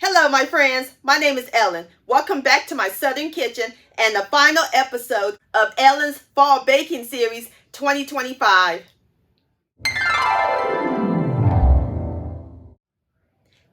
Hello, my friends. My name is Ellen. Welcome back to my Southern Kitchen and the final episode of Ellen's Fall Baking Series 2025.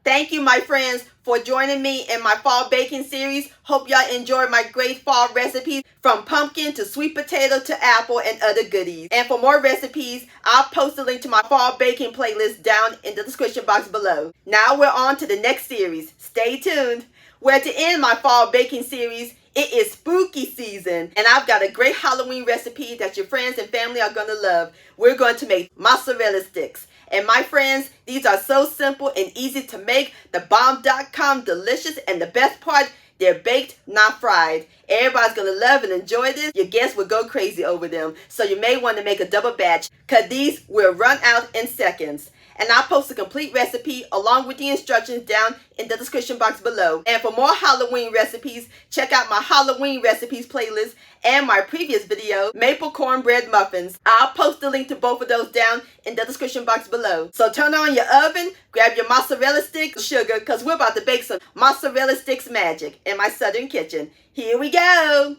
Thank you, my friends, for joining me in my fall baking series. Hope y'all enjoy my great fall recipes from pumpkin to sweet potato to apple and other goodies. And for more recipes, I'll post a link to my fall baking playlist down in the description box below. Now we're on to the next series. Stay tuned. We're to end my fall baking series. It is spooky season, and I've got a great Halloween recipe that your friends and family are going to love. We're going to make mozzarella sticks. And my friends, these are so simple and easy to make. The bomb.com delicious, and the best part, they're baked, not fried. Everybody's going to love and enjoy this. Your guests will go crazy over them. So you may want to make a double batch, because these will run out in seconds. And I'll post a complete recipe along with the instructions down in the description box below. And for more Halloween recipes, check out my Halloween recipes playlist and my previous video, Maple Cornbread Muffins. I'll post the link to both of those down in the description box below. So turn on your oven, grab your mozzarella sticks, sugar, because we're about to bake some mozzarella sticks magic in my Southern Kitchen. Here we go.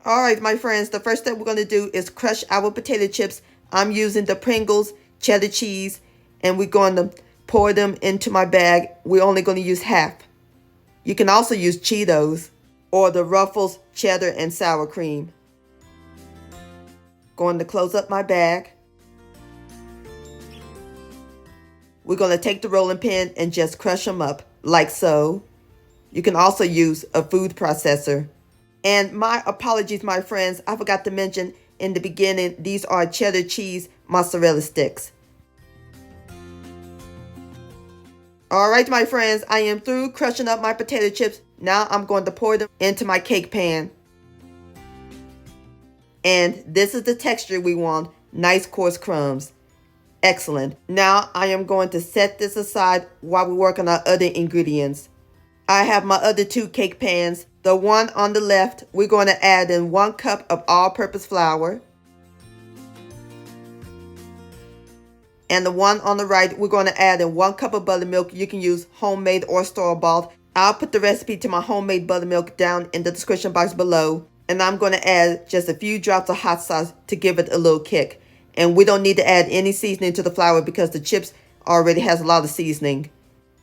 Alright, my friends, the first step we're going to do is crush our potato chips. I'm using the Pringles cheddar cheese, and we're going to pour them into my bag. We're only going to use half. You can also use Cheetos or the Ruffles cheddar and sour cream. Going to close up my bag. We're going to take the rolling pin and just crush them up like so. You can also use a food processor. And my apologies, my friends, I forgot to mention in the beginning, these are cheddar cheese mozzarella sticks. Alright, my friends, I am through crushing up my potato chips. Now I'm going to pour them into my cake pan. And this is the texture we want, nice coarse crumbs. Excellent. Now I am going to set this aside while we work on our other ingredients. I have my other two cake pans. The one on the left, we're going to add in 1 cup of all-purpose flour. And the one on the right, we're going to add in 1 cup of buttermilk. You can use homemade or store-bought. I'll put the recipe to my homemade buttermilk down in the description box below. And I'm going to add just a few drops of hot sauce to give it a little kick. And we don't need to add any seasoning to the flour because the chips already has a lot of seasoning.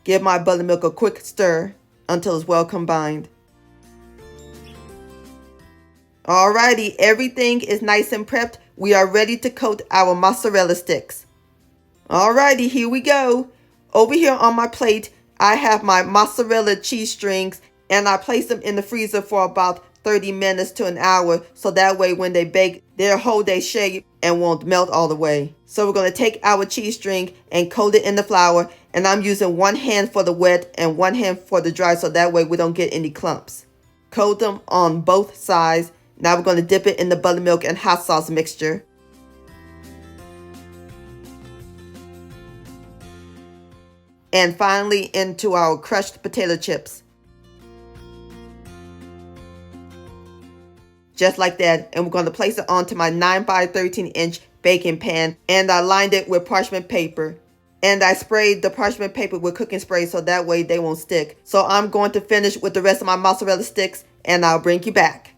Give my buttermilk a quick stir until it's well combined. Alrighty, everything is nice and prepped. We are ready to coat our mozzarella sticks. Alrighty, here we go. Over here on my plate, I have my mozzarella cheese strings, and I place them in the freezer for about 30 minutes to an hour, so that way when they bake, they'll hold their shape and won't melt all the way. So we're going to take our cheese string and coat it in the flour, and I'm using one hand for the wet and one hand for the dry, so that way we don't get any clumps. Coat them on both sides. Now we're going to dip it in the buttermilk and hot sauce mixture. And finally into our crushed potato chips. Just like that. And we're going to place it onto my 9 by 13 inch baking pan. And I lined it with parchment paper. And I sprayed the parchment paper with cooking spray so that way they won't stick. So I'm going to finish with the rest of my mozzarella sticks, and I'll bring you back.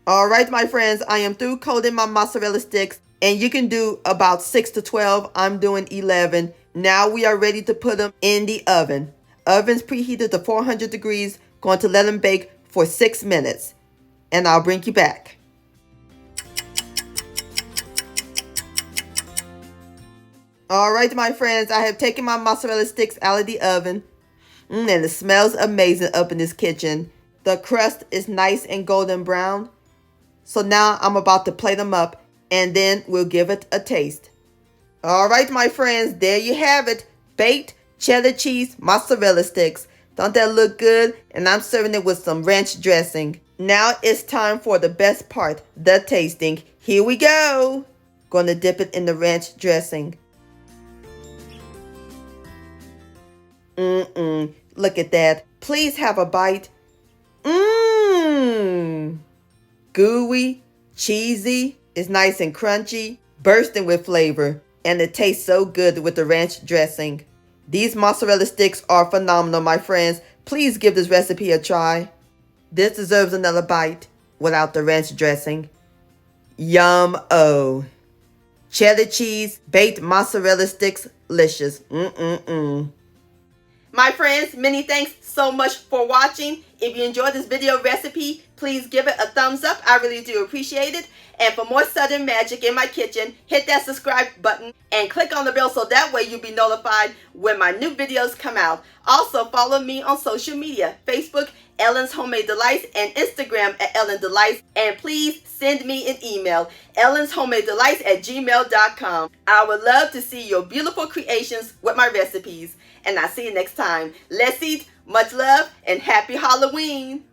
Alright, my friends, I am through coating my mozzarella sticks, and you can do about 6 to 12. I'm doing 11. Now we are ready to put them in the oven. Oven's preheated to 400 degrees. Going to let them bake for 6 minutes. And I'll bring you back. Alright, my friends, I have taken my mozzarella sticks out of the oven. And it smells amazing up in this kitchen. The crust is nice and golden brown. So now I'm about to plate them up, and then we'll give it a taste. Alright, my friends, there you have it. Baked cheddar cheese mozzarella sticks. Don't that look good? And I'm serving it with some ranch dressing. Now it's time for the best part, the tasting. Here we go. Going to dip it in the ranch dressing. Look at that. Please have a bite. Gooey, cheesy, it's nice and crunchy, bursting with flavor, and it tastes so good with the ranch dressing. These mozzarella sticks are phenomenal, my friends. Please give this recipe a try. This deserves another bite without the ranch dressing. Yum-o. Cheddar cheese baked mozzarella sticks, delicious. My friends, many thanks so much for watching. If you enjoyed this video recipe, please give it a thumbs up. I really do appreciate it. And for more Southern magic in my kitchen, hit that subscribe button and click on the bell so that way you'll be notified when my new videos come out. Also, follow me on social media, Facebook, Ellen's Homemade Delights, and Instagram at Ellen Delights. And please send me an email, ellenshomemadedelights@gmail.com. I would love to see your beautiful creations with my recipes. And I'll see you next time. Let's eat. Much love and happy Halloween.